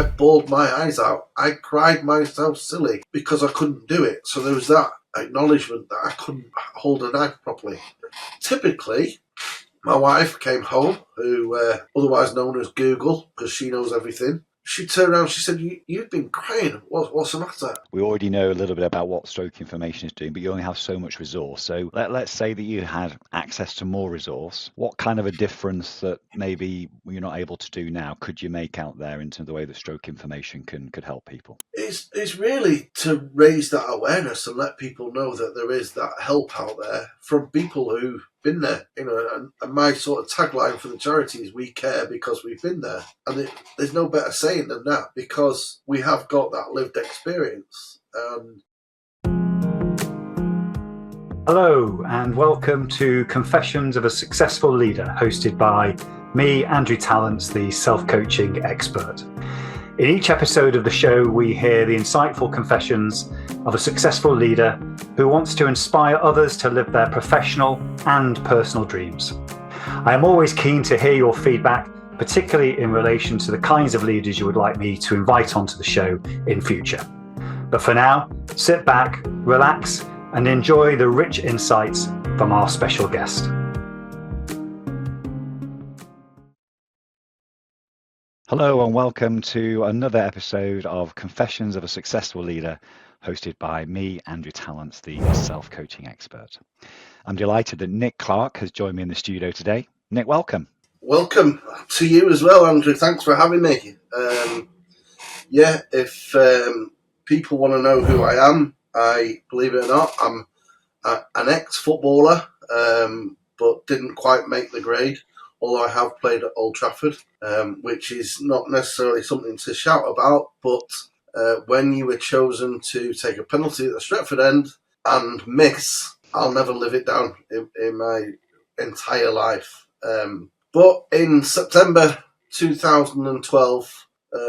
I bawled my eyes out. I cried myself silly because I couldn't do it. So there was that acknowledgement that I couldn't hold a knife properly. Typically, my wife came home, who otherwise known as Google, because she knows everything. She turned around, she said, you've been crying. What's the matter? We already know a little bit about what stroke information is doing, but you only have so much resource. So let's say that you had access to more resource. What kind of a difference that maybe you're not able to do now could you make out there in terms of the way that stroke information could help people? It's really to raise that awareness and let people know that there is that help out there from people who've been there, and my sort of tagline for the charity is we care because we've been there. And there's no better saying than that, because we have got that lived experience. Hello and welcome to Confessions of a Successful Leader, hosted by me, Andrew Tallants, the self-coaching expert. In each episode of the show, we hear the insightful confessions of a successful leader who wants to inspire others to live their professional and personal dreams. I am always keen to hear your feedback, particularly in relation to the kinds of leaders you would like me to invite onto the show in future. But for now, sit back, relax, and enjoy the rich insights from our special guest. Hello and welcome to another episode of Confessions of a Successful Leader, hosted by me, Andrew Tallants, the self-coaching expert. I'm delighted that Nick Clarke has joined me in the studio today. Nick, welcome. Welcome to you as well, Andrew. Thanks for having me. If people want to know who I am, believe it or not, I'm an ex-footballer, but didn't quite make the grade. Although I have played at Old Trafford, which is not necessarily something to shout about, but when you were chosen to take a penalty at the Stretford end and miss, I'll never live it down in my entire life. But in September 2012,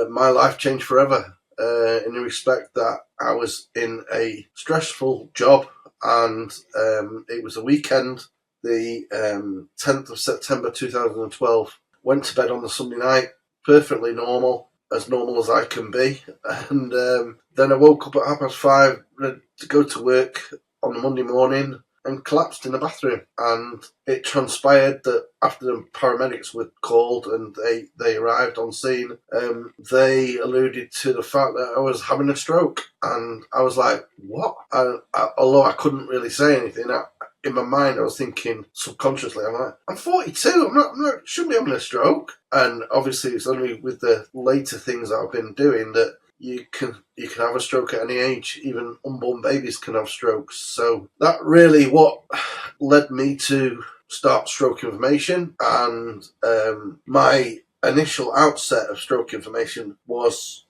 my life changed forever, in the respect that I was in a stressful job, and it was a weekend. The 10th of September 2012, went to bed on the Sunday night, perfectly normal as I can be. And then I woke up at 5:30, ready to go to work on the Monday morning, and collapsed in the bathroom. And it transpired that after the paramedics were called and they arrived on scene, they alluded to the fact that I was having a stroke. And I was like, what? Although I couldn't really say anything, in my mind, I was thinking subconsciously, I'm like, I'm 42, I'm not, shouldn't be having a stroke. And obviously it's only with the later things that I've been doing that you can have a stroke at any age. Even unborn babies can have strokes. So that really what led me to start Stroke Information. And my initial outset of Stroke Information was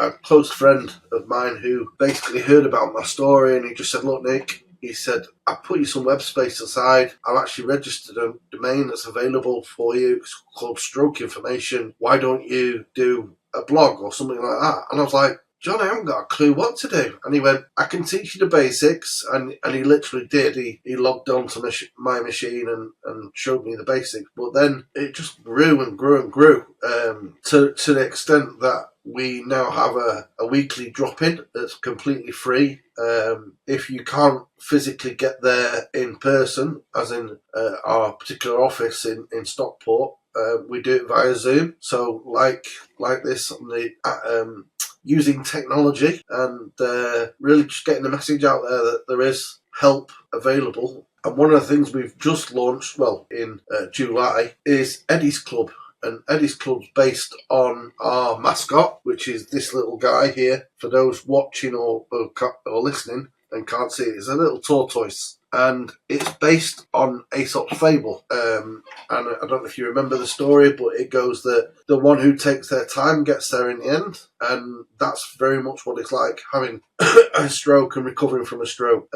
a close friend of mine who basically heard about my story, and he just said, look, Nick, he said, I put you some web space aside. I've actually registered a domain that's available for you. It's called Stroke Information. Why don't you do a blog or something like that? And I was like, John, I haven't got a clue what to do. And he went, I can teach you the basics. And he literally did. He logged onto my machine and showed me the basics. But then it just grew and grew and grew, to the extent that we now have a weekly drop-in that's completely free. If you can't physically get there in person, as in our particular office in Stockport, we do it via Zoom. So like this, on the using technology and really just getting the message out there that there is help available. And one of the things we've just launched, in July, is Eddie's Club. And Eddie's Club's based on our mascot, which is this little guy here. For those watching or listening and can't see it, it's a little tortoise. And it's based on Aesop's fable. And I don't know if you remember the story, but it goes that the one who takes their time gets there in the end. And that's very much what it's like having a stroke and recovering from a stroke.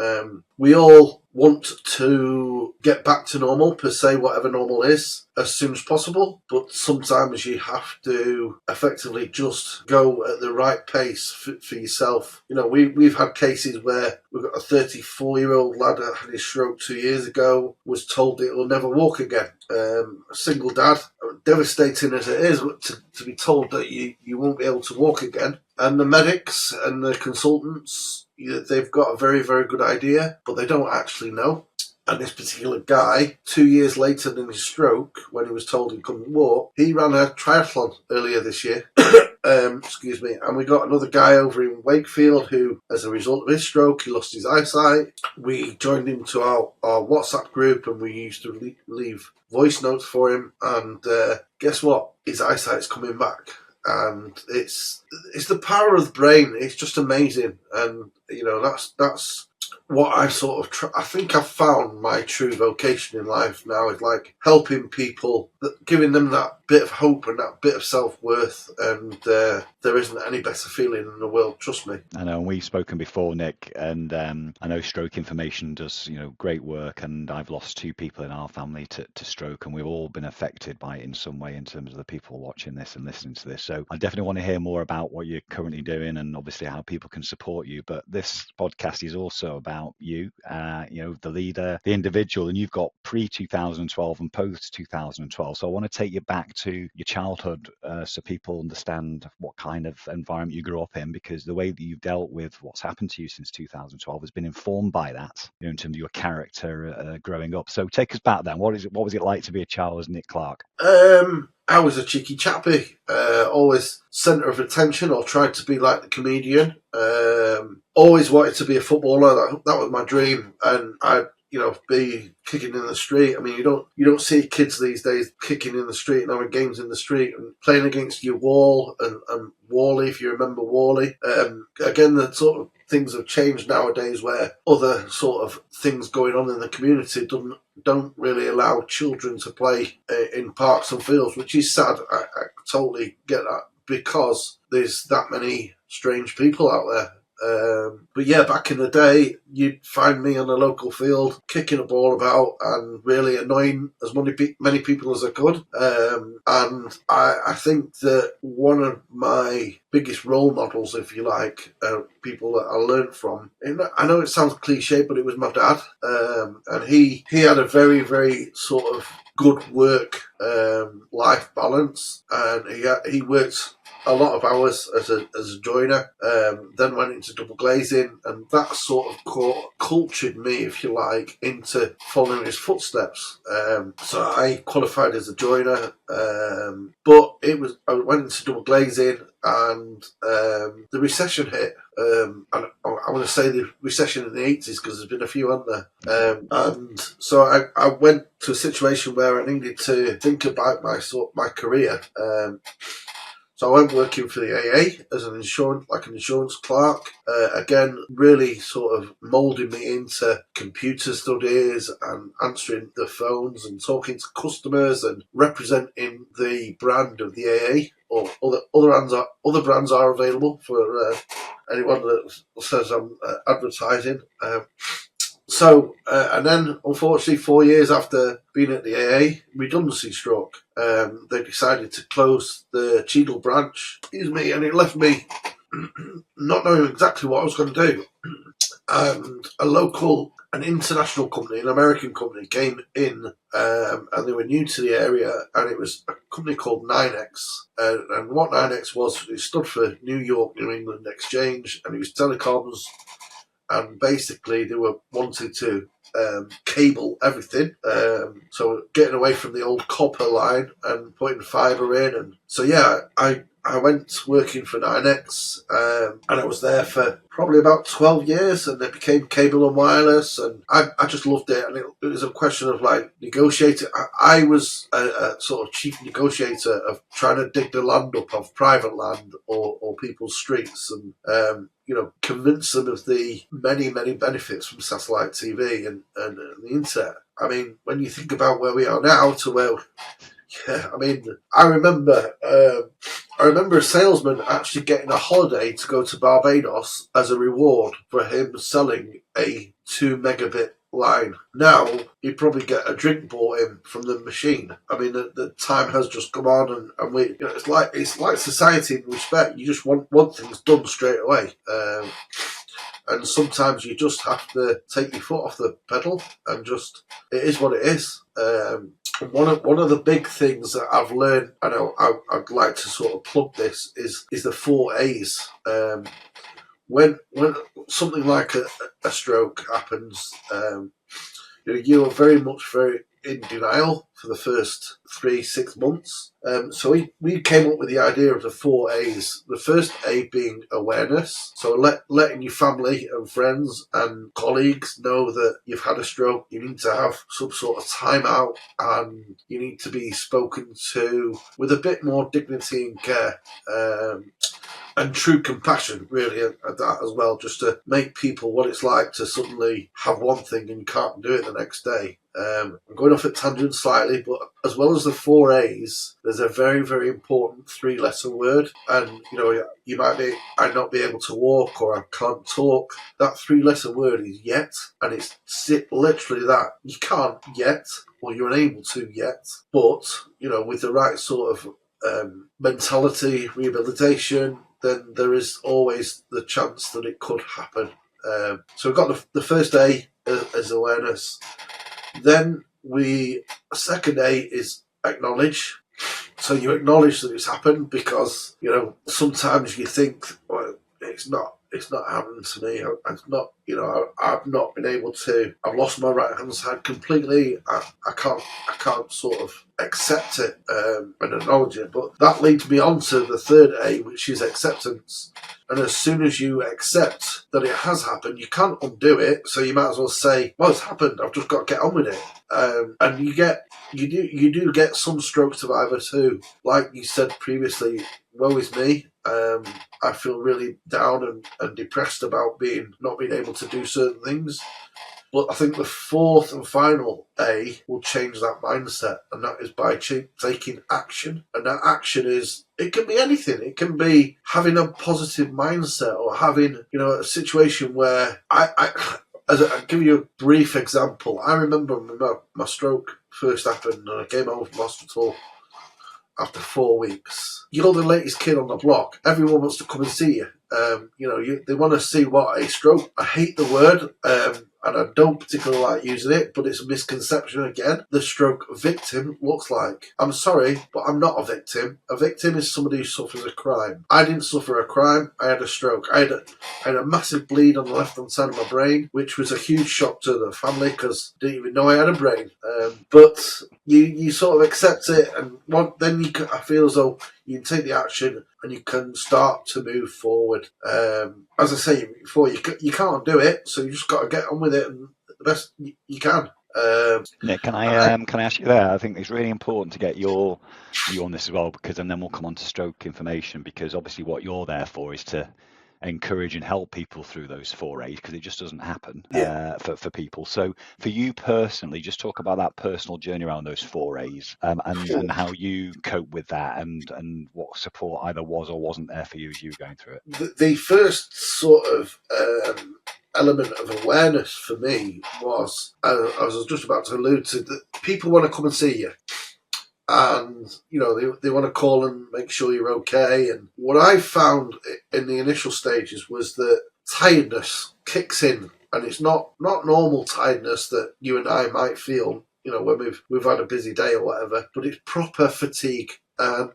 We all want to get back to normal, per se, whatever normal is, as soon as possible. But sometimes you have to effectively just go at the right pace for yourself. You know, we've had cases where we've got a 34-year-old lad that had his stroke 2 years ago, was told that he'll never walk again. A single dad, devastating as it is, to be told that you won't be able to walk again. And the medics and the consultants, they've got a very, very good idea, but they don't actually know. And this particular guy, 2 years later than his stroke, when he was told he couldn't walk, he ran a triathlon earlier this year. Excuse me. And we got another guy over in Wakefield who, as a result of his stroke, he lost his eyesight. We joined him to our WhatsApp group, and we used to leave voice notes for him. And guess what? His eyesight's coming back. And it's the power of the brain. It's just amazing. And, you know, that's what I sort of I think I've found my true vocation in life now, is like helping people, giving them that bit of hope and that bit of self-worth, and there isn't any better feeling in the world, trust me. I know, and we've spoken before, Nick, and I know Stroke Information does, you know, great work, and I've lost 2 people in our family to stroke, and we've all been affected by it in some way in terms of the people watching this and listening to this. So I definitely want to hear more about what you're currently doing, and obviously how people can support you. But this podcast is also about you, you know, the leader, the individual, and you've got pre-2012 and post-2012. So I want to take you back to your childhood, so people understand what kind of environment you grew up in, because the way that you've dealt with what's happened to you since 2012 has been informed by that, you know, in terms of your character growing up. So take us back then. What was it like to be a child as Nick Clarke? I was a cheeky chappy, always centre of attention, or tried to be like the comedian. Always wanted to be a footballer. That was my dream, and I'd, you know, be kicking in the street. I mean, you don't see kids these days kicking in the street and having games in the street and playing against your wall and Wally, if you remember Wally. Again, the sort of things have changed nowadays, where other sort of things going on in the community don't really allow children to play in parks and fields, which is sad. I totally get that, because there's that many strange people out there. But yeah, back in the day, you'd find me on a local field kicking a ball about and really annoying as many people as I could. And I think that one of my biggest role models, if you like, people that I learned from, and I know it sounds cliche, but it was my dad. And he had a very, very sort of good work life balance, and he worked a lot of hours as a joiner, then went into double glazing, and that sort of cultured me, if you like, into following his footsteps. So I qualified as a joiner, but I went into double glazing, and the recession hit. And I want to say the recession in the 80s, because there's been a few, haven't there? And so I went to a situation where I needed to think about my career. So I went working for the AA as an insurance clerk. Again, really sort of moulding me into computer studies and answering the phones and talking to customers and representing the brand of the AA. Or other brands are available for anyone that says I'm advertising. And then, unfortunately, 4 years after being at the AA, redundancy struck. They decided to close the Cheadle branch, and it left me not knowing exactly what I was going to do. And an international company, an American company, came in, and they were new to the area, and it was a company called 9X. And what 9X was, it stood for New York, New England Exchange, and it was telecoms. And basically they were wanting to cable everything, so getting away from the old copper line and putting fibre in. And so yeah, I went working for 9X, and I was there for probably about 12 years, and it became cable and wireless, and I just loved it. And it was a question of like negotiating. I was a sort of chief negotiator of trying to dig the land up of private land or people's streets, and you know, convince them of the many, many benefits from satellite TV and the internet. I mean, when you think about where we are now to where, yeah, I mean, I remember a salesman actually getting a holiday to go to Barbados as a reward for him selling a 2 megabit line. Now he'd probably get a drink bought in from the machine. I mean, the time has just come on, and we, it's like society in respect. You just want things done straight away. And sometimes you just have to take your foot off the pedal and just, it is what it is. One of the big things that I've learned, and I'd like to sort of plug this, is the 4 A's. When something like a stroke happens, you are very in denial for the first 3-6 months. So we came up with the idea of the 4 A's. The first A being awareness. So letting your family and friends and colleagues know that you've had a stroke. You need to have some sort of time out, and you need to be spoken to with a bit more dignity and care. And true compassion, really, at that as well, just to make people what it's like to suddenly have one thing and you can't do it the next day. I'm going off at tangent slightly, but as well as the 4 A's, there's a very, very important 3-letter word. And, you might not be able to walk, or I can't talk. That 3-letter word is yet, and it's literally that. You can't yet, or you're unable to yet, but, with the right sort of mentality, rehabilitation, then there is always the chance that it could happen. So we've got the first A as awareness. Then second A is acknowledge. So you acknowledge that it's happened, because sometimes you think, well, it's not happened to me. I've not been able to. I've lost my right hand side completely. I can't sort of accept it and acknowledge it. But that leads me on to the third A, which is acceptance. And as soon as you accept that it has happened, you can't undo it. So you might as well say, well, it's happened. I've just got to get on with it. And you do get some stroke survivors who, like you said previously, woe is me. I feel really down and depressed about not being able to do certain things. But I think the fourth and final A will change that mindset, and that is by taking action. And that action it can be anything. It can be having a positive mindset, or having, a situation where I'll give you a brief example. I remember when my stroke first happened, and I came home from hospital after 4 weeks. You're the latest kid on the block. Everyone wants to come and see you. They want to see what a stroke. I hate the word, and I don't particularly like using it, but it's a misconception again. The stroke victim looks like. I'm sorry, but I'm not a victim. A victim is somebody who suffers a crime. I didn't suffer a crime. I had a stroke. I had a massive bleed on the left-hand side of my brain, which was a huge shock to the family, because I didn't even know I had a brain. But you sort of accept it, and then I feel as though you can take the action and you can start to move forward. As I say before, you can't do it, so you just got to get on with it, and the best you can. Nick, can I ask you there? I think it's really important to get your view on this as well, because and then we'll come on to stroke information, because obviously what you're there for is to encourage and help people through those 4 A's, because it just doesn't happen for people. So for you personally, just talk about that personal journey around those 4 A's, and how you cope with that, and what support either was or wasn't there for you as you were going through it. The first sort of element of awareness for me was, I was just about to allude to, that people want to come and see you. And, they want to call and make sure you're okay. And what I found in the initial stages was that tiredness kicks in. And it's not normal tiredness that you and I might feel, when we've had a busy day or whatever. But it's proper fatigue. And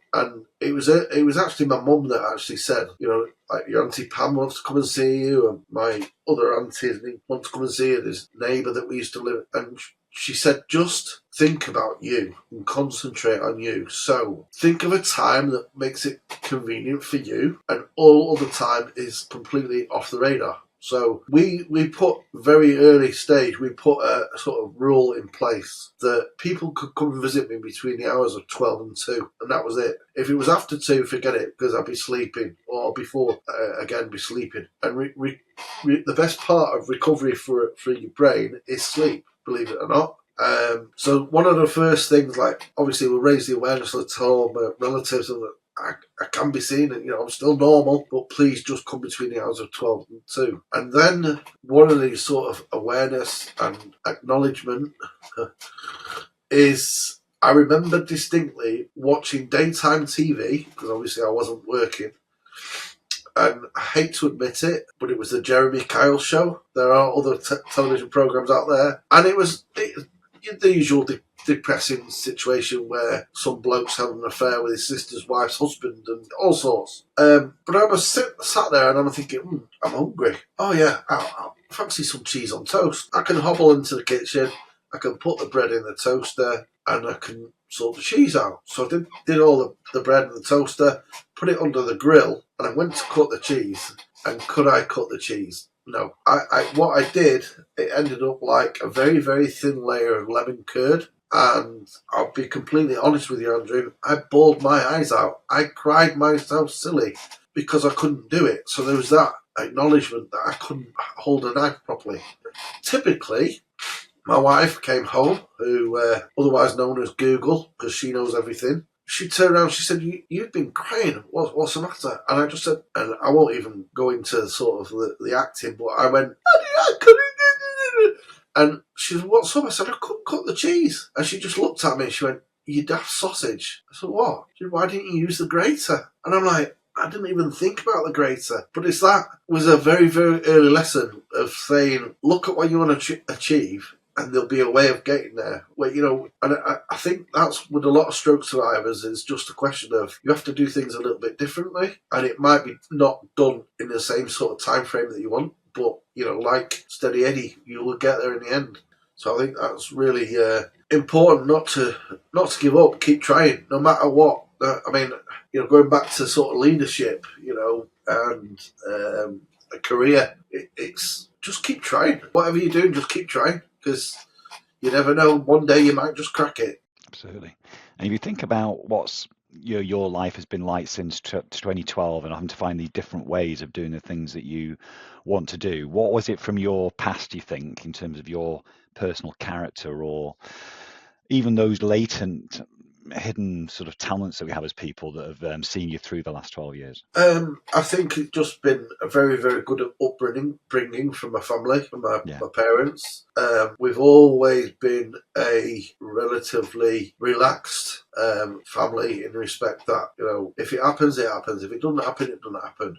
it was actually my mum that actually said, like, your Auntie Pam wants to come and see you, and my other aunties want to come and see you. There's a neighbour that we used to live, and she said, just think about you and concentrate on you. So think of a time that makes it convenient for you, and all other time is completely off the radar. So we put very early stage, we put a sort of rule in place that people could come and visit me between the hours of 12 and 2, and that was it. If it was after 2, forget it, because I'd be sleeping, or before, again, be sleeping. And the best part of recovery for your brain is sleep, believe it or not. So one of the first things, like, obviously we'll raise the awareness, let's tell my relatives and I can be seen, and I'm still normal, but please just come between the hours of 12 and 2. And then one of these sort of awareness and acknowledgement is, I remember distinctly watching daytime TV, because obviously I wasn't working, and I hate to admit it, but it was the Jeremy Kyle show. There are other television programs out there, and it was the usual depressing situation where some bloke's having an affair with his sister's wife's husband and all sorts. But I was sat there and I'm thinking, I'm hungry. Oh yeah, I'll fancy some cheese on toast. I can hobble into the kitchen, I can put the bread in the toaster, and I can sort the cheese out. So I did all the bread in the toaster, put it under the grill, and I went to cut the cheese. And could I cut the cheese? No. What I did, it ended up like a very, very thin layer of lemon curd. And I'll be completely honest with you, Andrew, I bawled my eyes out. I cried myself silly because I couldn't do it. So there was that acknowledgement that I couldn't hold a knife properly. Typically, my wife came home, who otherwise known as Google, because she knows everything. She turned around, she said, you've been crying, what's the matter? And I just said, and I won't even go into sort of the acting, but I went, I couldn't. And she said, what's up? I said, I couldn't cut the cheese. And she just looked at me and she went, you daft sausage. I said, what? She said, why didn't you use the grater? And I'm like, I didn't even think about the grater. But that was a very, very early lesson of saying, look at what you want to achieve, and there'll be a way of getting there. Where, and I think that's with a lot of stroke survivors, is just a question of you have to do things a little bit differently, and it might be not done in the same sort of time frame that you want, but like Steady Eddie, you will get there in the end. So I think that's really important, not to give up, keep trying, no matter what. Going back to sort of leadership, and a career, it's just keep trying. Whatever you're doing, just keep trying, because you never know. One day you might just crack it. Absolutely. And if you think about what's your life has been like since 2012, and having to find these different ways of doing the things that you want to do, what was it from your past, you think, in terms of your personal character, or even those latent hidden sort of talents that we have as people that have seen you through the last 12 years? I think it's just been a very, very good upbringing from my family, from my parents. We've always been a relatively relaxed family, in respect that, if it happens, it happens. If it doesn't happen, it doesn't happen.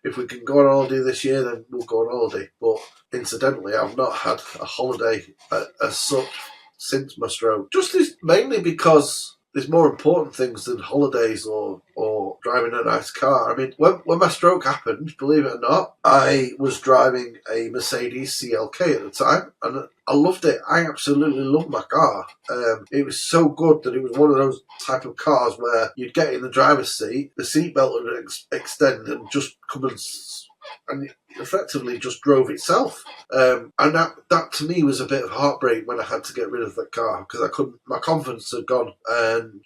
If we can go on holiday this year, then we'll go on holiday. But incidentally, I've not had a holiday as such since my stroke. Just mainly because there's more important things than holidays or driving a nice car. I mean, when my stroke happened, believe it or not, I was driving a Mercedes CLK at the time, and I loved it. I absolutely loved my car. It was so good that it was one of those type of cars where you'd get in the driver's seat, the seatbelt would extend and just come and it effectively just drove itself. And that to me was a bit of heartbreak when I had to get rid of the car, because my confidence had gone, and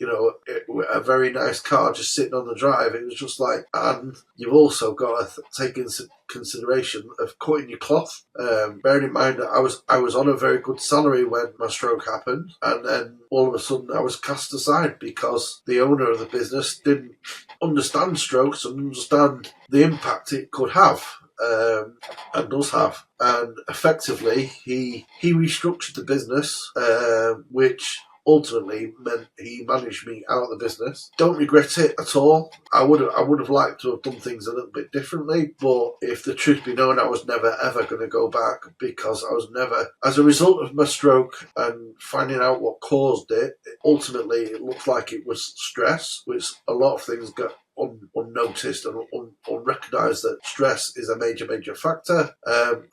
a very nice car just sitting on the drive, it was just like, and you've also got to take into consideration of cutting your cloth. Bearing in mind that I was on a very good salary when my stroke happened, and then all of a sudden I was cast aside because the owner of the business didn't understand strokes and understand the impact it could have, and does have. And effectively, he restructured the business, which ultimately meant he managed me out of the business. Don't regret it at all. I would have liked to have done things a little bit differently, but if the truth be known, I was never ever going to go back, because I was never, as a result of my stroke and finding out what caused it, ultimately it looked like it was stress, which a lot of things got unnoticed and unrecognised, that stress is a major factor.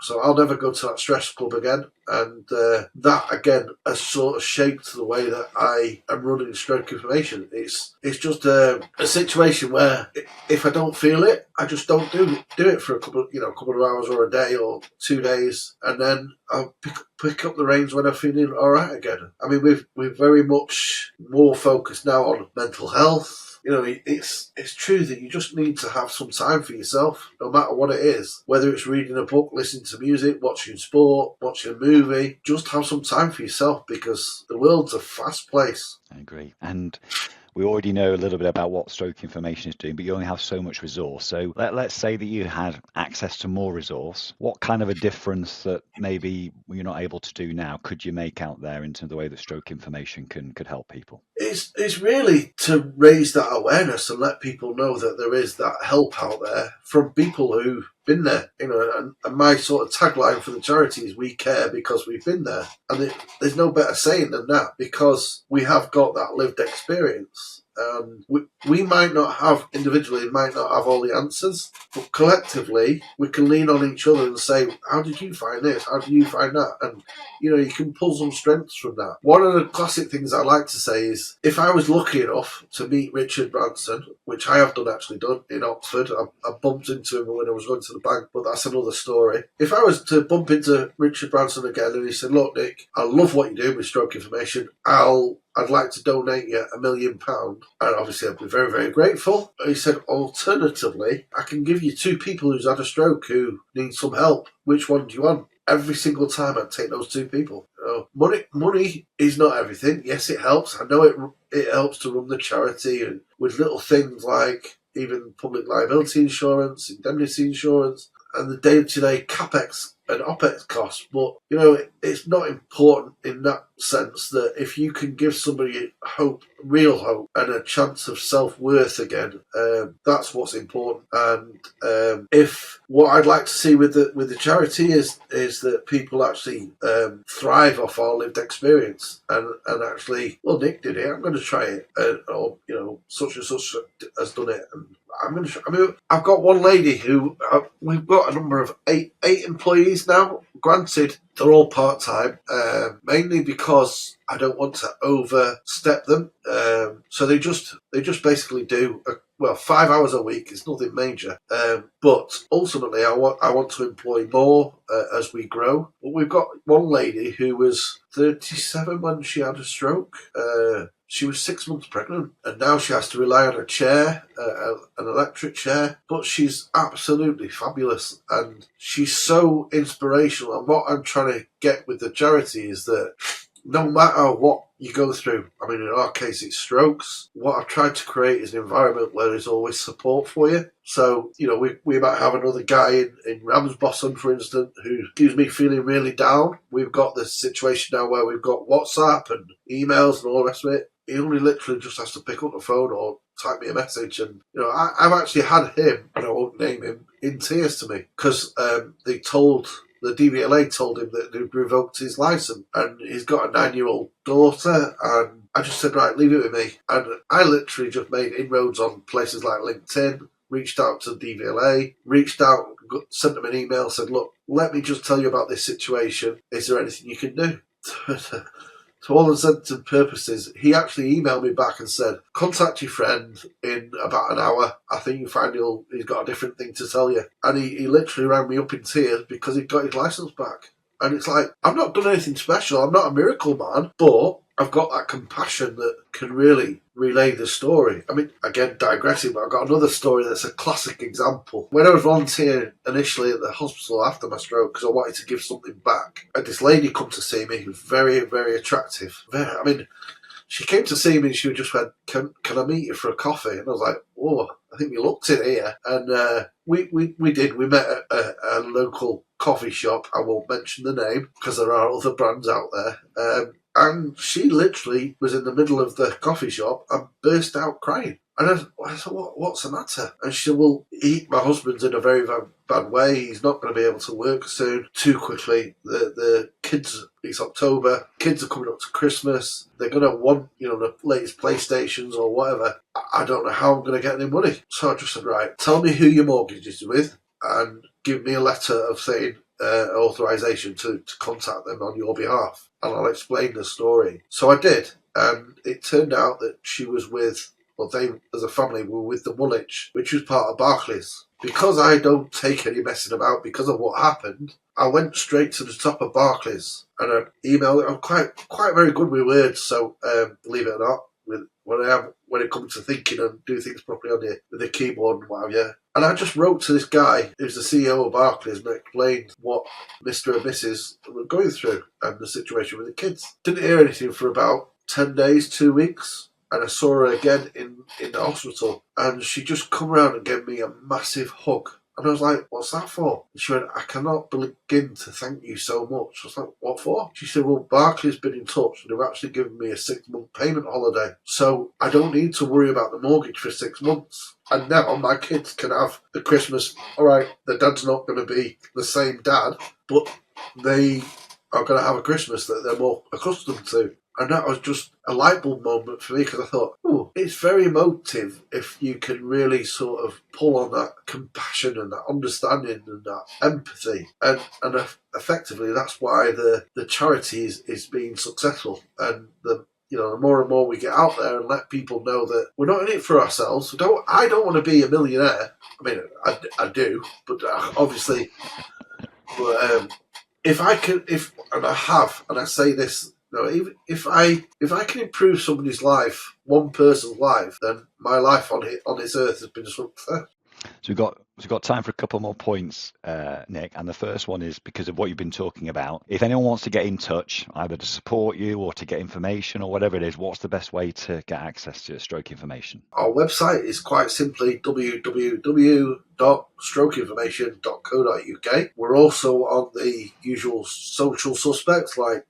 So I'll never go to that stress club again, and that again has sort of shaped the way that I am running stroke information. It's just a situation where if I don't feel it, I just don't do it for a couple of hours or a day or 2 days, and then I'll pick up the reins when I'm feeling all right again. I mean, we're very much more focused now on mental health. It's true that you just need to have some time for yourself, no matter what it is. Whether it's reading a book, listening to music, watching sport, watching a movie, just have some time for yourself, because the world's a fast place. I agree. And we already know a little bit about what stroke information is doing, but you only have so much resource. So let's say that you had access to more resource. What kind of a difference that maybe you're not able to do now could you make out there in terms of the way that stroke information could help people? It's really to raise that awareness and let people know that there is that help out there from people who've been there, and my sort of tagline for the charity is "We care because we've been there," and there's no better saying than that, because we have got that lived experience. We might not have individually, might not have all the answers, but collectively we can lean on each other and say, "How did you find this? How did you find that?" And you can pull some strengths from that. One of the classic things I like to say is, if I was lucky enough to meet Richard Branson, which I have actually done in Oxford, I bumped into him when I was going to the bank, but that's another story. If I was to bump into Richard Branson again and he said, "Look, Nick, I love what you do with stroke information. I'd like to donate you £1 million," and obviously I'd be very, very grateful. He said, "Alternatively, I can give you 2 people who's had a stroke who need some help. Which one do you want?" Every single time I'd take those 2 people. Money is not everything. Yes, it helps. I know it helps to run the charity, and with little things like even public liability insurance, indemnity insurance, and the day-to-day capex and opex costs. But it's not important in that sense, that if you can give somebody hope, real hope, and a chance of self-worth again, that's what's important. And if what I'd like to see with the charity is that people actually thrive off our lived experience, and actually, well, Nick did it, I'm going to try it, or such and such has done it, and I'm going to try. I mean, I've got one lady who we've got a number of eight employees now. Granted, they're all part-time, mainly because I don't want to overstep them. So they just basically do 5 hours a week. It's nothing major. But ultimately, I want to employ more as we grow. But we've got one lady who was 37 when she had a stroke. She was 6 months pregnant, and now she has to rely on a chair, an electric chair. But she's absolutely fabulous, and she's so inspirational. And what I'm trying to get with the charity is that no matter what you go through, I mean, in our case, it's strokes. What I've tried to create is an environment where there's always support for you. So, we might have another guy in Ramsbottom, for instance, who gives me feeling really down. We've got this situation now where we've got WhatsApp and emails and all the rest of it. He only literally just has to pick up the phone or type me a message. And, I've actually had him, and I won't name him, in tears to me, because the DVLA told him that they'd revoked his license, and he's got a 9-year-old daughter, and I just said, right, leave it with me. And I literally just made inroads on places like LinkedIn, reached out to DVLA, sent them an email, said, "Look, let me just tell you about this situation. Is there anything you can do?" To all intents and purposes, he actually emailed me back and said, "Contact your friend in about an hour. I think you find he's got a different thing to tell you." And he literally rang me up in tears because he'd got his license back. And it's like, I've not done anything special. I'm not a miracle man, but I've got that compassion that can really relay the story. I mean, again, digressing, but I've got another story that's a classic example. When I was volunteering initially at the hospital after my stroke, because I wanted to give something back, I had this lady come to see me who was very, very attractive. She came to see me and she just went, can I meet you for a coffee? And I was like, "Oh, I think we looked in here." And we did. We met at a local coffee shop. I won't mention the name because there are other brands out there. And she literally was in the middle of the coffee shop and burst out crying. And I said, "What's the matter?" And she said, "Well, my husband's in a very bad way. He's not going to be able to work soon, too quickly. The kids, it's October, kids are coming up to Christmas. They're going to want, the latest PlayStations or whatever. I don't know how I'm going to get any money." So I just said, "Right, tell me who your mortgage is with and give me a letter of saying authorization to contact them on your behalf, and I'll explain the story." So I did, and it turned out that she was they as a family were with the Woolwich, which was part of Barclays. Because I don't take any messing about because of what happened, I went straight to the top of Barclays and I emailed. I'm quite very good with words, so believe it or not, when it comes to thinking and do things properly with the keyboard and what have you. And I just wrote to this guy who's the CEO of Barclays and explained what Mr. and Mrs. were going through and the situation with the kids. Didn't hear anything for about 10 days, 2 weeks. and I saw her again in the hospital, and she just come around and gave me a massive hug. And I was like, what's that for? And she went, I cannot begin to thank you so much. I was like, what for? She said, well, Barclays been in touch and they've actually given me a 6-month payment holiday. So I don't need to worry about the mortgage for 6 months. And now my kids can have the Christmas. All right, the dad's not going to be the same dad, but they are going to have a Christmas that they're more accustomed to. And that was just a light bulb moment for me, because I thought, oh, it's very emotive if you can really sort of pull on that compassion and that understanding and that empathy. And effectively, that's why the charity is being successful. And the more and more we get out there and let people know that we're not in it for ourselves. I don't want to be a millionaire. I mean, I do, but obviously, but, if I say this, even if I can improve somebody's life, one person's life, then my life on this earth has been a success. So we've got time for a couple more points, Nick. And the first one is because of what you've been talking about. If anyone wants to get in touch, either to support you or to get information or whatever it is, what's the best way to get access to stroke information? Our website is quite simply www.strokeinformation.co.uk. We're also on the usual social suspects like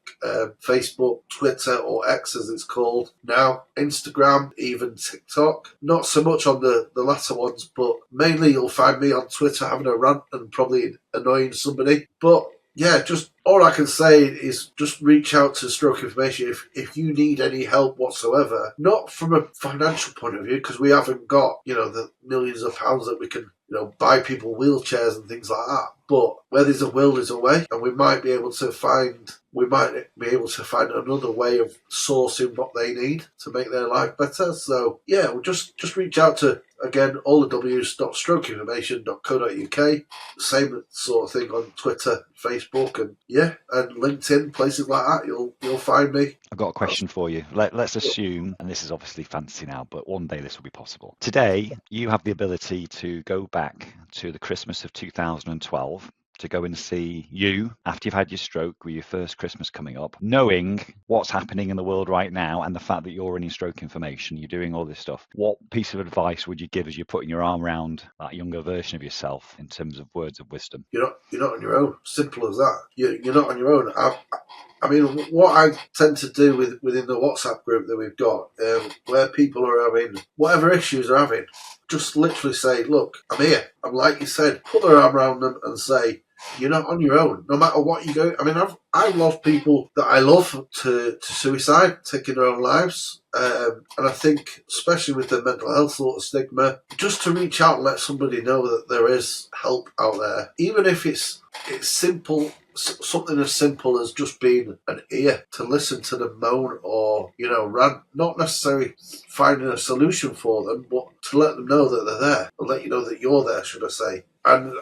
Facebook, Twitter, or X as it's called now, Instagram, even TikTok. Not so much on the latter ones, but mainly you'll find me on Twitter having a rant and probably annoying somebody. But yeah, just all I can say is just reach out to Stroke Information if you need any help whatsoever. Not from a financial point of view, because we haven't got, the millions of pounds that we can, buy people wheelchairs and things like that. But where there's a will, there's a way, and we might be able to find another way of sourcing what they need to make their life better. So yeah, we'll just reach out to, again, all the w's.strokeinformation.co.uk. Same sort of thing on Twitter, Facebook, and LinkedIn, places like that. You'll find me. I've got a question for you. Let's assume, and this is obviously fantasy now, but one day this will be possible. Today, you have the ability to go back to the Christmas of 2012 to go and see you after you've had your stroke with your first Christmas coming up, knowing what's happening in the world right now and the fact that you're running Stroke Information, you're doing all this stuff. What piece of advice would you give as you're putting your arm around that younger version of yourself in terms of words of wisdom? You're not on your own. Simple as that. You're not on your own. I mean, what I tend to do within the WhatsApp group that we've got, where people are having whatever issues they're having, just literally say, look, I'm here. I'm like you said, put their arm around them and say, you're not on your own, no matter what you go. I mean, I've lost people that I love to suicide, taking their own lives. And I think, especially with the mental health sort of stigma, just to reach out and let somebody know that there is help out there, even if it's simple, something as simple as just being an ear to listen to them moan or, rant, not necessarily finding a solution for them, but to let them know that they're there, and let you know that you're there, should I say. And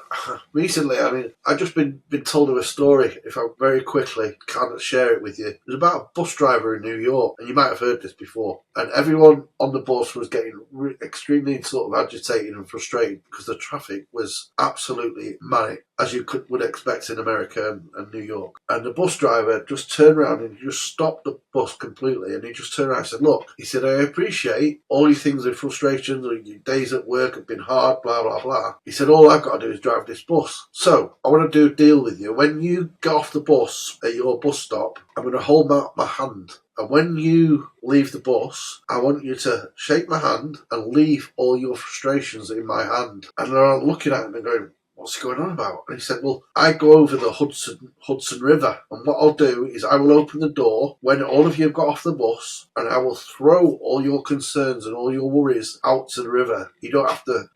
recently, I mean, I've just been told of a story, if I very quickly can share it with you. It was about a bus driver in New York, and you might have heard this before. And everyone on the bus was getting extremely sort of agitated and frustrated because the traffic was absolutely manic, as you would expect in America and New York. And the bus driver just turned around and just stopped the bus completely, and he just turned around and said, look, he said, I appreciate all your things and frustrations, or your days at work have been hard, blah, blah, blah. He said, all I've got to do is drive this bus. So I want to do a deal with you. When you get off the bus at your bus stop, I'm going to hold out my hand. And when you leave the bus, I want you to shake my hand and leave all your frustrations in my hand. And they're looking at him and going, what's he going on about? And he said, well, I go over the Hudson River, and what I'll do is I will open the door when all of you have got off the bus, and I will throw all your concerns and all your worries out to the river. You don't have to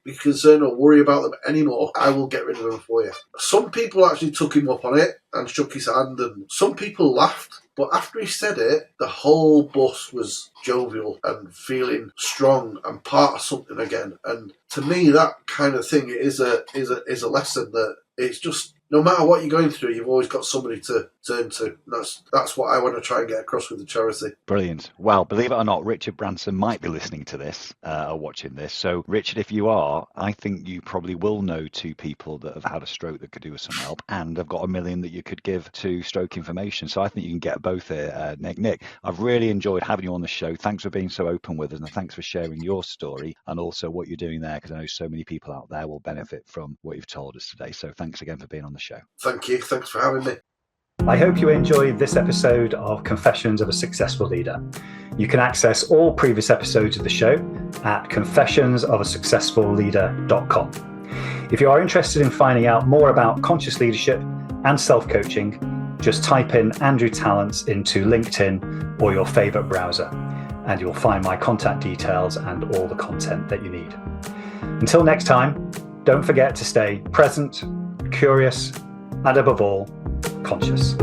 be concerned or worry about them anymore. I will get rid of them for you. Some people actually took him up on it and shook his hand, and some people laughed. But after he said it, the whole bus was jovial and feeling strong and part of something again. And to me, that kind of thing is a lesson that it's just, no matter what you're going through, you've always got somebody to turn to. That's what I want to try and get across with the charity. Brilliant. Well, believe it or not, Richard Branson might be listening to this or watching this. So, Richard, if you are, I think you probably will know 2 people that have had a stroke that could do with some help, and have got $1 million that you could give to Stroke Information. So I think you can get both here, Nick. Nick, I've really enjoyed having you on the show. Thanks for being so open with us, and thanks for sharing your story and also what you're doing there, because I know so many people out there will benefit from what you've told us today. So thanks again for being on the show. Thank you. Thanks for having me. I hope you enjoyed this episode of Confessions of a Successful Leader. You can access all previous episodes of the show at confessionsofaSuccessfulLeader.com. If you are interested in finding out more about conscious leadership and self-coaching, just type in Andrew Tallents into LinkedIn or your favorite browser, and you'll find my contact details and all the content that you need. Until next time, don't forget to stay present, curious, and above all, conscious.